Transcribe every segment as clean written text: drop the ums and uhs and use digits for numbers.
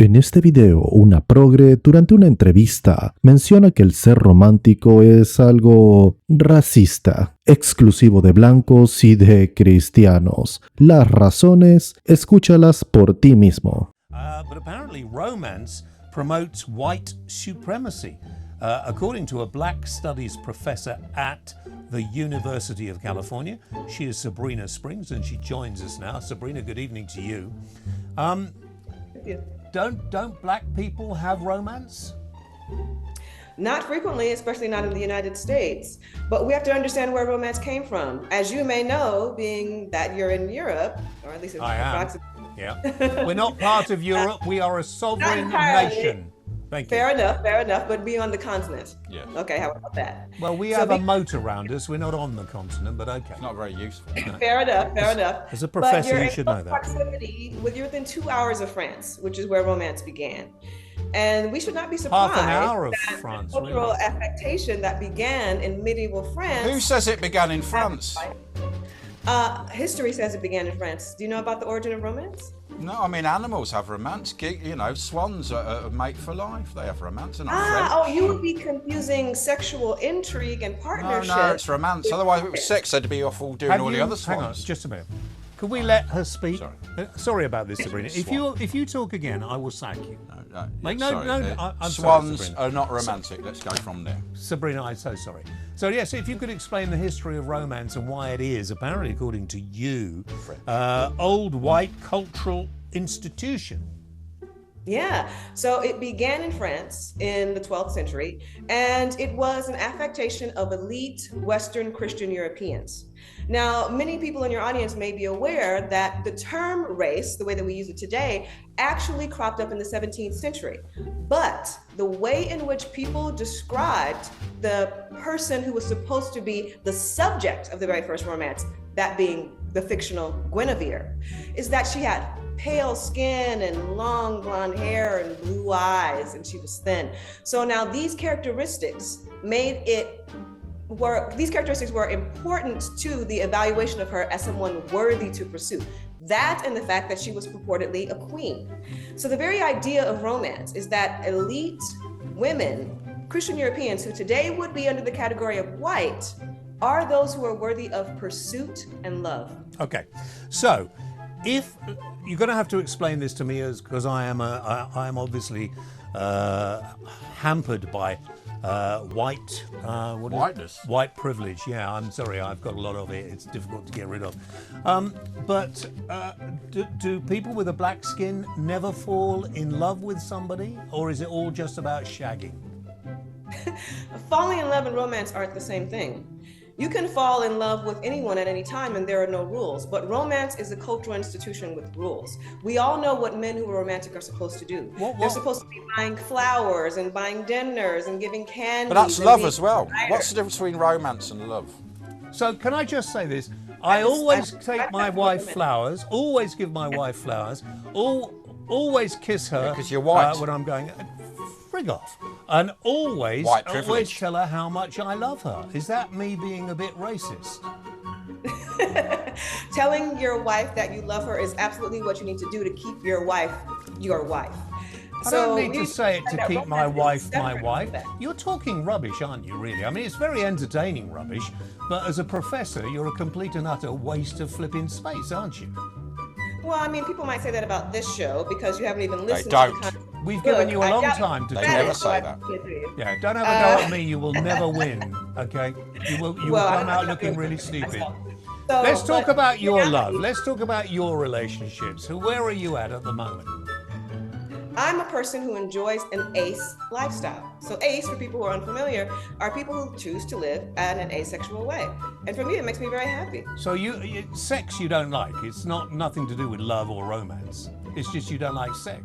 En este video, una progre durante una entrevista menciona que el ser romántico es algo racista, exclusivo de blancos y de cristianos. Las razones, escúchalas por ti mismo. But apparently romance promotes white supremacy. According to a black studies professor at the University of California, she is Sabrina Springs, and she joins us now. Sabrina, good evening to you. Don't black people have romance? Not frequently, especially not in the United States. But we have to understand where romance came from. As you may know, being that you're in Europe, or at least it's approximately. Yeah. We're not part of Europe. We are a sovereign nation. Thank you. Fair enough, but be on the continent. Yeah. Okay, how about that? Well, we have a moat around us. We're not on the continent, but okay. It's not very useful. Fair enough. As a professor, you should know that. Proximity, you're within 2 hours of France, which is where romance began. And we should not be surprised Half an hour of that France, cultural really. affectation that began in medieval France. Who says it began in France? History says it began in France. Do you know about the origin of romance? No, I mean animals have romance. You know, swans are mate for life. They have romance. They're not French. Oh, you would be confusing sexual intrigue and partnership. No, it's romance. Otherwise, if it was sex, they'd be off all doing all the other swans. Hang on, just a minute. Could we let her speak? Sorry. Sorry about this, Sabrina. If you talk again, I will sack you. I'm swans sorry, are not romantic. Let's go from there. Sabrina, I'm so sorry. So yes, if you could explain the history of romance and why it is, apparently according to you, old white cultural institution. Yeah, so it began in France in the 12th century, and it was an affectation of elite Western Christian Europeans. Now, many people in your audience may be aware that the term race, the way that we use it today, actually cropped up in the 17th century. But the way in which people described the person who was supposed to be the subject of the very first romance, that being the fictional Guinevere, is that she had pale skin and long blonde hair and blue eyes, and she was thin. So now these characteristics were important to the evaluation of her as someone worthy to pursue. That and the fact that she was purportedly a queen. So the very idea of romance is that elite women, Christian Europeans, who today would be under the category of white, are those who are worthy of pursuit and love. Okay, so if you're going to have to explain this to me, because I am obviously hampered by Whiteness. White privilege. Yeah, I'm sorry, I've got a lot of it. It's difficult to get rid of. But do people with a black skin never fall in love with somebody, or is it all just about shagging? Falling in love and romance aren't the same thing. You can fall in love with anyone at any time and there are no rules, but romance is a cultural institution with rules. We all know what men who are romantic are supposed to do. They're supposed to be buying flowers and buying dinners and giving candy. But that's love as well. What's the difference between romance and love? So can I just say this? I always take my wife flowers, always give my wife flowers, always kiss her because you're white. When I'm going, frig off. And always tell her how much I love her. Is that me being a bit racist? Telling your wife that you love her is absolutely what you need to do to keep your wife your wife. I don't need to say it to keep my wife my wife. You're talking rubbish, aren't you, really? I mean, it's very entertaining rubbish, but as a professor, you're a complete and utter waste of flipping space, aren't you? Well, I mean, people might say that about this show because you haven't even listened to the We've given you a long time to They talk. never say that. Yeah, don't have a go at me. You will never win. Okay, you will come out looking really stupid. Let's talk about your love. Let's talk about your relationships. Where are you at the moment? I'm a person who enjoys an ace lifestyle. So ace, for people who are unfamiliar, are people who choose to live in an asexual way. And for me, it makes me very happy. So sex you don't like. It's nothing to do with love or romance. It's just you don't like sex.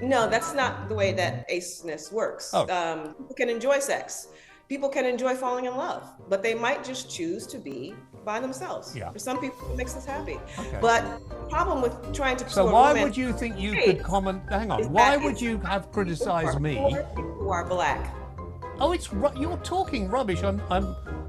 No, that's not the way that aceness works. People can enjoy sex. People can enjoy falling in love, but they might just choose to be by themselves. Yeah. For some people, it makes us happy. Okay. But the problem with trying to pursue So why would you think you could comment? Hang on. Why would you have criticized me? People who are black. Oh, you're talking rubbish.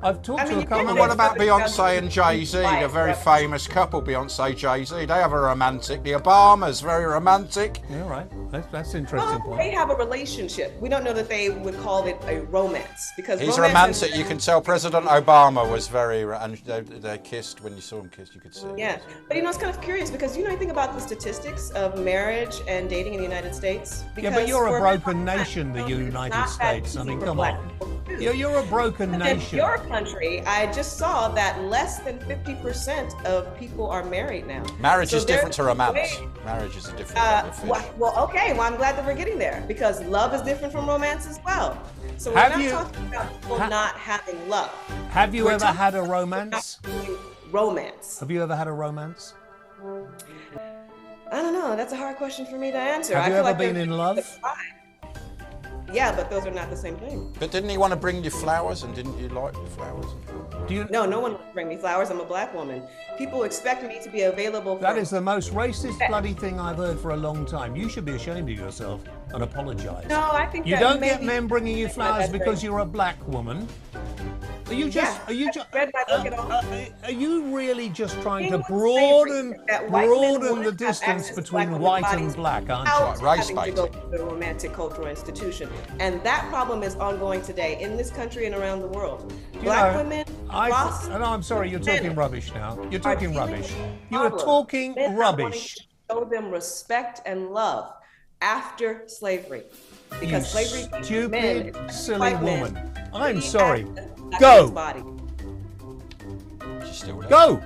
I've talked I to mean, a you couple can't of... What about Everybody does Beyonce and Jay-Z, like a very that. famous couple, Beyonce, Jay-Z? They have a romantic. The Obamas, very romantic. Yeah, right. That's an interesting Well, they point. have a relationship. We don't know that they would call it a romance because He's romance romantic. You can tell President Obama was very, and they kissed. When you saw them kiss, you could see. Yeah, but it's kind of curious because I think about the statistics of marriage and dating in the United States. Yeah, but you're a for broken black nation, the people, it's United not that States. I easy mean, for come black on. people to do. You're a broken But in nation. your country, I just saw that less than 50% of people are married now. Marriage So is different to there's romance. way- Marriage is a different level of fish. okay. Well, I'm glad that we're getting there because love is different from romance as well. So we're Have not you- talking about people not having love. Have you We're ever talking had a about romance? not having romance. Have you ever had a romance? I don't know. That's a hard question for me to answer. Have I you feel ever like been there's in love? the pride. Yeah, but those are not the same thing. But didn't he want to bring you flowers, and didn't you like the flowers? Do you? No one will bring me flowers. I'm a black woman. People expect me to be available for... That is the most racist bloody thing I've heard for a long time. You should be ashamed of yourself and apologise. No, I think You that don't get maybe- men bringing you flowers that's because right. you're a black woman. Are you just? Yeah, Are you just? read my book at all. Are you really just trying to England's broaden slavery, that white men broaden would the have distance access to between black white women's and bodies black, aren't you? without Race having to go baiting. to the romantic cultural institution. And that problem is ongoing today in this country and around the world. Black women lost... I'm sorry, you're talking men rubbish now. You're are talking dealing rubbish. with You are problems. talking Men not wanting rubbish. to show them respect and love after slavery. Because You slavery gave stupid, men, silly white men, woman. I'm free sorry. access to black Go. men's body. She's still there. Go!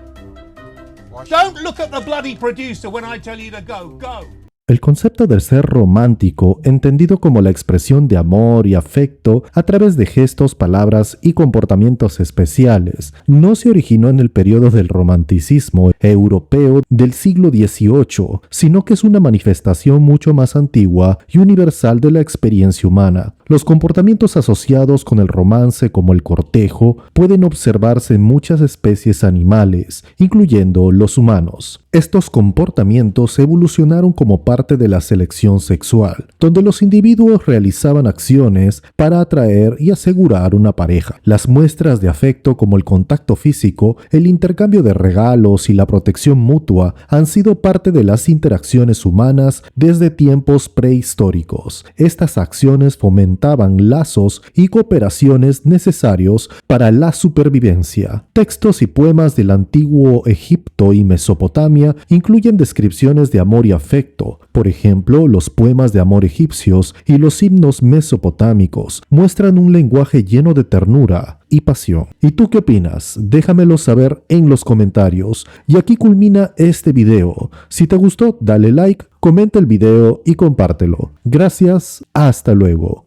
Why should- Don't look at the bloody producer when I tell you to go. Go! El concepto de ser romántico, entendido como la expresión de amor y afecto a través de gestos, palabras y comportamientos especiales, no se originó en el periodo del romanticismo europeo del siglo XVIII, sino que es una manifestación mucho más antigua y universal de la experiencia humana. Los comportamientos asociados con el romance como el cortejo pueden observarse en muchas especies animales, incluyendo los humanos. Estos comportamientos evolucionaron como parte de la selección sexual, donde los individuos realizaban acciones para atraer y asegurar una pareja. Las muestras de afecto como el contacto físico, el intercambio de regalos y la protección mutua han sido parte de las interacciones humanas desde tiempos prehistóricos. Estas acciones fomentaban lazos y cooperaciones necesarios para la supervivencia. Textos y poemas del antiguo Egipto y Mesopotamia incluyen descripciones de amor y afecto. Por ejemplo, los poemas de amor egipcios y los himnos mesopotámicos muestran un lenguaje lleno de ternura y pasión. ¿Y tú qué opinas? Déjamelo saber en los comentarios. Y aquí culmina este video. Si te gustó, dale like, comenta el video y compártelo. Gracias, hasta luego.